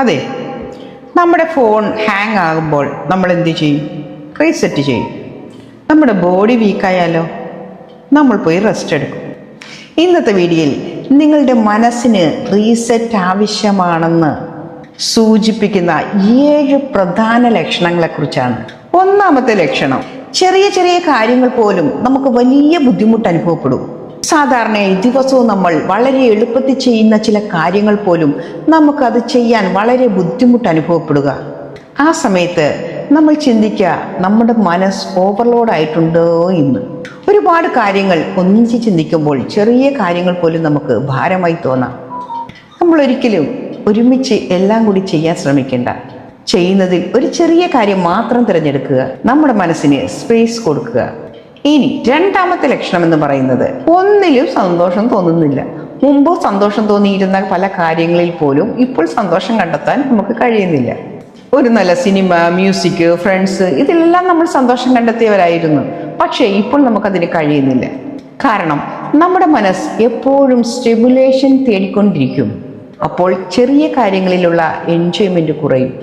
അതെ, നമ്മുടെ phone hang ആകുമ്പോൾ നമ്മൾ എന്ത് ചെയ്യും? റീസെറ്റ് ചെയ്യും. നമ്മുടെ ബോഡി വീക്കായാലോ നമ്മൾ പോയി റെസ്റ്റ് എടുക്കും. ഇന്നത്തെ വീഡിയോയിൽ നിങ്ങളുടെ മനസ്സിന് റീസെറ്റ് ആവശ്യമാണെന്ന് സൂചിപ്പിക്കുന്ന 7 പ്രധാന ലക്ഷണങ്ങളെക്കുറിച്ചാണ്. ഒന്നാമത്തെ ലക്ഷണം, ചെറിയ ചെറിയ കാര്യങ്ങൾ പോലും നമുക്ക് വലിയ ബുദ്ധിമുട്ട് അനുഭവപ്പെടും. സാധാരണയായി ദിവസവും നമ്മൾ വളരെ എളുപ്പത്തിൽ ചെയ്യുന്ന ചില കാര്യങ്ങൾ പോലും നമുക്കത് ചെയ്യാൻ വളരെ ബുദ്ധിമുട്ട് അനുഭവപ്പെടുക. ആ സമയത്ത് നമ്മൾ ചിന്തിക്കുക, നമ്മുടെ മനസ്സ് ഓവർലോഡ് ആയിട്ടുണ്ടോ എന്ന്. ഒരുപാട് കാര്യങ്ങൾ ഒന്നിച്ച് ചിന്തിക്കുമ്പോൾ ചെറിയ കാര്യങ്ങൾ പോലും നമുക്ക് ഭാരമായി തോന്നാം. നമ്മൾ ഒരിക്കലും ഒരുമിച്ച് എല്ലാം കൂടി ചെയ്യാൻ ശ്രമിക്കേണ്ട. ചെയ്യുന്നതിൽ ഒരു ചെറിയ കാര്യം മാത്രം തിരഞ്ഞെടുക്കുക. നമ്മുടെ മനസ്സിന് സ്പേസ് കൊടുക്കുക. ഇനി രണ്ടാമത്തെ ലക്ഷണം എന്ന് പറയുന്നത്, ഒന്നിലും സന്തോഷം തോന്നുന്നില്ല. മുമ്പ് സന്തോഷം തോന്നിയിരുന്ന പല കാര്യങ്ങളിൽ പോലും ഇപ്പോൾ സന്തോഷം കണ്ടെത്താൻ നമുക്ക് കഴിയുന്നില്ല. ഒരു നല്ല സിനിമ, മ്യൂസിക്, ഫ്രണ്ട്സ്, ഇതിലെല്ലാം നമ്മൾ സന്തോഷം കണ്ടെത്തിയവരായിരുന്നു. പക്ഷേ ഇപ്പോൾ നമുക്കതിന് കഴിയുന്നില്ല. കാരണം നമ്മുടെ മനസ്സ് എപ്പോഴും സ്റ്റിമുലേഷൻ തേടിക്കൊണ്ടിരിക്കും. അപ്പോൾ ചെറിയ കാര്യങ്ങളിലുള്ള എൻജോയ്മെന്റ് കുറയും.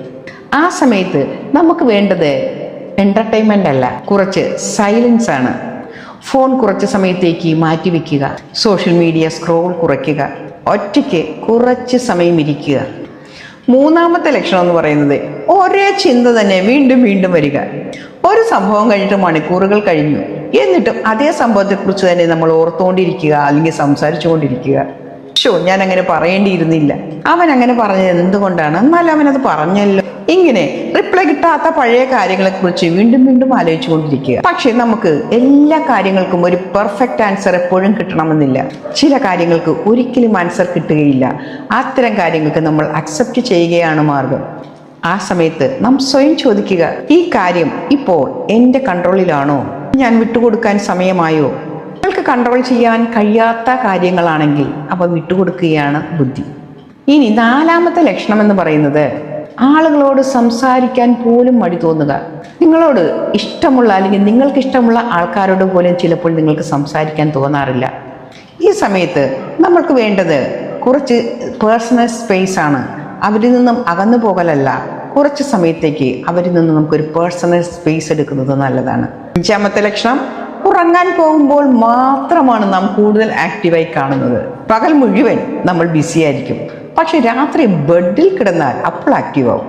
ആ സമയത്ത് നമുക്ക് വേണ്ടത് എൻ്റർടൈൻമെൻ്റ് അല്ല, കുറച്ച് സൈലൻസ് ആണ്. ഫോൺ കുറച്ച് സമയത്തേക്ക് മാറ്റിവെക്കുക. സോഷ്യൽ മീഡിയ സ്ക്രോൾ കുറയ്ക്കുക. ഒറ്റയ്ക്ക് കുറച്ച് സമയം ഇരിക്കുക. മൂന്നാമത്തെ ലക്ഷണം എന്ന് പറയുന്നത്, ഒരേ ചിന്ത തന്നെ വീണ്ടും വീണ്ടും വരിക. ഒരു സംഭവം കഴിഞ്ഞിട്ട് മണിക്കൂറുകൾ കഴിഞ്ഞു, എന്നിട്ടും അതേ സംഭവത്തെക്കുറിച്ച് തന്നെ നമ്മൾ ഓർത്തുകൊണ്ടിരിക്കുക, അല്ലെങ്കിൽ സംസാരിച്ചുകൊണ്ടിരിക്കുക. ഞാൻ അങ്ങനെ പറയേണ്ടിയിരുന്നില്ല, അവൻ അങ്ങനെ പറഞ്ഞത് എന്തുകൊണ്ടാണ്, എന്നാലും അവനത് പറഞ്ഞല്ലോ. ഇങ്ങനെ റിപ്ലൈ കിട്ടാത്ത പഴയ കാര്യങ്ങളെക്കുറിച്ച് വീണ്ടും വീണ്ടും ആലോചിച്ചു കൊണ്ടിരിക്കുക. പക്ഷെ നമുക്ക് എല്ലാ കാര്യങ്ങൾക്കും ഒരു പെർഫെക്റ്റ് ആൻസർ എപ്പോഴും കിട്ടണമെന്നില്ല. ചില കാര്യങ്ങൾക്ക് ഒരിക്കലും ആൻസർ കിട്ടുകയില്ല. അത്തരം കാര്യങ്ങൾക്ക് നമ്മൾ അക്സെപ്റ്റ് ചെയ്യുകയാണ് മാർഗം. ആ സമയത്ത് നാം സ്വയം ചോദിക്കുക, ഈ കാര്യം ഇപ്പോൾ എൻ്റെ കൺട്രോളിലാണോ? ഞാൻ വിട്ടുകൊടുക്കാൻ സമയമായോ? നിങ്ങൾക്ക് കൺട്രോൾ ചെയ്യാൻ കഴിയാത്ത കാര്യങ്ങളാണെങ്കിൽ അവ വിട്ടുകൊടുക്കുകയാണ് ബുദ്ധി. ഇനി നാലാമത്തെ ലക്ഷണം എന്ന് പറയുന്നത്, ആളുകളോട് സംസാരിക്കാൻ പോലും മടി തോന്നുക. നിങ്ങളോട് ഇഷ്ടമുള്ള അല്ലെങ്കിൽ നിങ്ങൾക്ക് ഇഷ്ടമുള്ള ആൾക്കാരോട് പോലും ചിലപ്പോൾ നിങ്ങൾക്ക് സംസാരിക്കാൻ തോന്നാറില്ല. ഈ സമയത്ത് നമ്മൾക്ക് വേണ്ടത് കുറച്ച് പേഴ്സണൽ സ്പേസ് ആണ്. അവരിൽ നിന്നും അകന്നു പോകലല്ല, കുറച്ച് സമയത്തേക്ക് അവരിൽ നിന്നും നമുക്കൊരു പേഴ്സണൽ സ്പേസ് എടുക്കുന്നത് നല്ലതാണ്. അഞ്ചാമത്തെ ലക്ഷണം, ഉറങ്ങാൻ പോകുമ്പോൾ മാത്രമാണ് നാം കൂടുതൽ ആക്റ്റീവായി കാണുന്നത്. പകൽ മുഴുവൻ നമ്മൾ ബിസി ആയിരിക്കും, പക്ഷെ രാത്രി ബെഡിൽ കിടന്നാൽ അപ്പോൾ ആക്റ്റീവ് ആവും.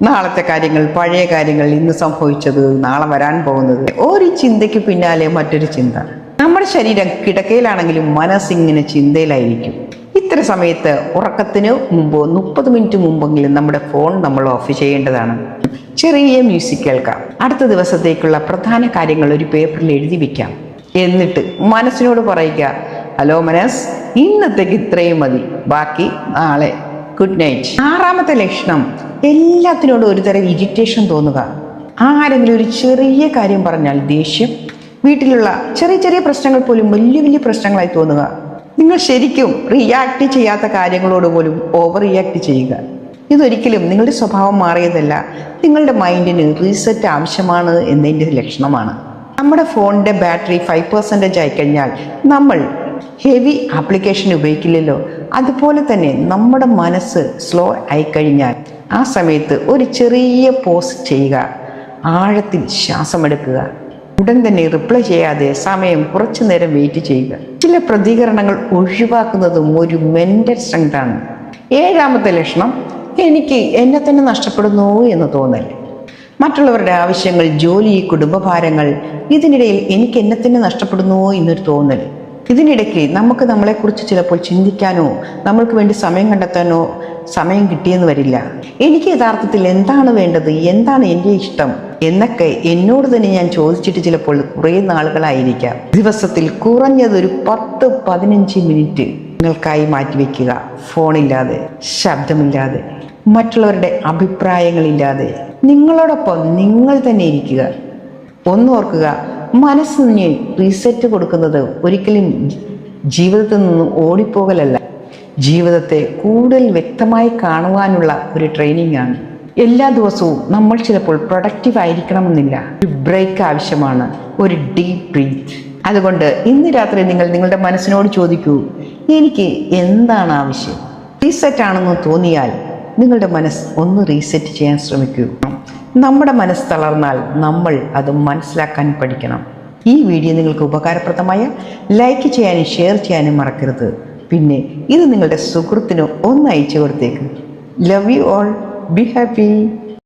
നാളത്തെ കാര്യങ്ങൾ, പഴയ കാര്യങ്ങൾ, ഇന്ന് സംഭവിച്ചത്, നാളെ വരാൻ പോകുന്നത്, ഒരു ചിന്തയ്ക്ക് പിന്നാലെ മറ്റൊരു ചിന്ത. നമ്മുടെ ശരീരം കിടക്കയിലാണെങ്കിലും മനസ്സിങ്ങനെ ചിന്തയിലായിരിക്കും. ഇത്തരം സമയത്ത് ഉറക്കത്തിന് മുമ്പ് 30 മിനിറ്റ് മുമ്പെങ്കിലും നമ്മുടെ ഫോൺ നമ്മൾ ഓഫ് ചെയ്യേണ്ടതാണ്. ചെറിയ മ്യൂസിക് കേൾക്കാം. അടുത്ത ദിവസത്തേക്കുള്ള പ്രധാന കാര്യങ്ങൾ ഒരു പേപ്പറിൽ എഴുതി വെക്കാം. എന്നിട്ട് മനസ്സിനോട് പറയുക, ഹലോ മനസ്, ഇന്നത്തേക്ക് ഇത്രയും മതി, ബാക്കി നാളെ, ഗുഡ് നൈറ്റ്. ആറാമത്തെ ലക്ഷണം, എല്ലാത്തിനോടും ഒരുതരം ഇറിറ്റേഷൻ തോന്നുക. ആരെങ്കിലും ഒരു ചെറിയ കാര്യം പറഞ്ഞാൽ ദേഷ്യം, വീട്ടിലുള്ള ചെറിയ ചെറിയ പ്രശ്നങ്ങൾ പോലും വലിയ വലിയ പ്രശ്നങ്ങളായി തോന്നുക. നിങ്ങൾ ശരിക്കും റിയാക്ട് ചെയ്യാത്ത കാര്യങ്ങളോട് പോലും ഓവർ റിയാക്ട് ചെയ്യുക. ഇതൊരിക്കലും നിങ്ങളുടെ സ്വഭാവം മാറിയതല്ല, നിങ്ങളുടെ മൈൻഡിന് റീസെറ്റ് ആവശ്യമാണ് എന്നതിൻ്റെ ലക്ഷണമാണ്. നമ്മുടെ ഫോണിൻ്റെ ബാറ്ററി 5% ആയിക്കഴിഞ്ഞാൽ നമ്മൾ ഹെവി ആപ്ലിക്കേഷൻ ഉപയോഗിക്കില്ലല്ലോ. അതുപോലെ തന്നെ നമ്മുടെ മനസ്സ് സ്ലോ ആയിക്കഴിഞ്ഞാൽ ആ സമയത്ത് ഒരു ചെറിയ പോസ് ചെയ്യുക. ആഴത്തിൽ ശ്വാസമെടുക്കുക. ഉടൻ തന്നെ റിപ്ലൈ ചെയ്യാതെ സമയം കുറച്ചു നേരം വെയിറ്റ് ചെയ്യുക. ചില പ്രതികരണങ്ങൾ ഒഴിവാക്കുന്നതും ഒരു മെന്റൽ സ്ട്രെങ്ത് ആണ്. ഏഴാമത്തെ ലക്ഷണം, എനിക്ക് എന്നെ തന്നെ നഷ്ടപ്പെടുന്നു എന്ന് തോന്നൽ. മറ്റുള്ളവരുടെ ആവശ്യങ്ങൾ, ജോലി, കുടുംബഭാരങ്ങൾ, ഇതിനിടയിൽ എനിക്ക് എന്നെ തന്നെ നഷ്ടപ്പെടുന്നു എന്നൊരു തോന്നൽ. ഇതിനിടയ്ക്ക് നമുക്ക് നമ്മളെക്കുറിച്ച് ചിലപ്പോൾ ചിന്തിക്കാനോ നമ്മൾക്ക് വേണ്ടി സമയം കണ്ടെത്താനോ സമയം കിട്ടിയെന്ന് വരില്ല. എനിക്ക് യഥാർത്ഥത്തിൽ എന്താണ് വേണ്ടത്, എന്താണ് എൻ്റെ ഇഷ്ടം എന്നൊക്കെ എന്നോട് തന്നെ ഞാൻ ചോദിച്ചിട്ട് ചിലപ്പോൾ കുറേ നാളുകളായിരിക്കാം. ദിവസത്തിൽ കുറഞ്ഞതൊരു 10-15 മിനിറ്റ് നിങ്ങൾക്കായി മാറ്റിവെക്കുക. ഫോണില്ലാതെ, ശബ്ദമില്ലാതെ, മറ്റുള്ളവരുടെ അഭിപ്രായങ്ങളില്ലാതെ നിങ്ങളോടൊപ്പം നിങ്ങൾ തന്നെ ഇരിക്കുക. ഒന്നോർക്കുക, മനസ്സിന് റീസെറ്റ് കൊടുക്കുന്നത് ഒരിക്കലും ജീവിതത്തിൽ നിന്നും ഓടിപ്പോകലല്ല, ജീവിതത്തെ കൂടുതൽ വ്യക്തമായി കാണുവാനുള്ള ഒരു ട്രെയിനിങ് ആണ്. എല്ലാ ദിവസവും നമ്മൾ ചിലപ്പോൾ പ്രൊഡക്റ്റീവ് ആയിരിക്കണമെന്നില്ല. ഒരു ബ്രേക്ക് ആവശ്യമാണ്, ഒരു ഡീപ്പ് ബ്രീത്ത്. അതുകൊണ്ട് ഇന്ന് രാത്രി നിങ്ങൾ നിങ്ങളുടെ മനസ്സിനോട് ചോദിക്കൂ, എനിക്ക് എന്താണ് ആവശ്യം? റീസെറ്റ് ആണെന്ന് തോന്നിയാൽ നിങ്ങളുടെ മനസ്സ് ഒന്ന് റീസെറ്റ് ചെയ്യാൻ ശ്രമിക്കൂ. നമ്മുടെ മനസ്സ് തളർന്നാൽ നമ്മൾ അത് മനസ്സിലാക്കാൻ പഠിക്കണം. ഈ വീഡിയോ നിങ്ങൾക്ക് ഉപകാരപ്രദമായ ലൈക്ക് ചെയ്യാനും ഷെയർ ചെയ്യാനും മറക്കരുത്. പിന്നെ ഇത് നിങ്ങളുടെ സുഹൃത്തിന് ഒന്ന് അയച്ചു കൊടുത്തേക്ക്. Love you all. Be happy.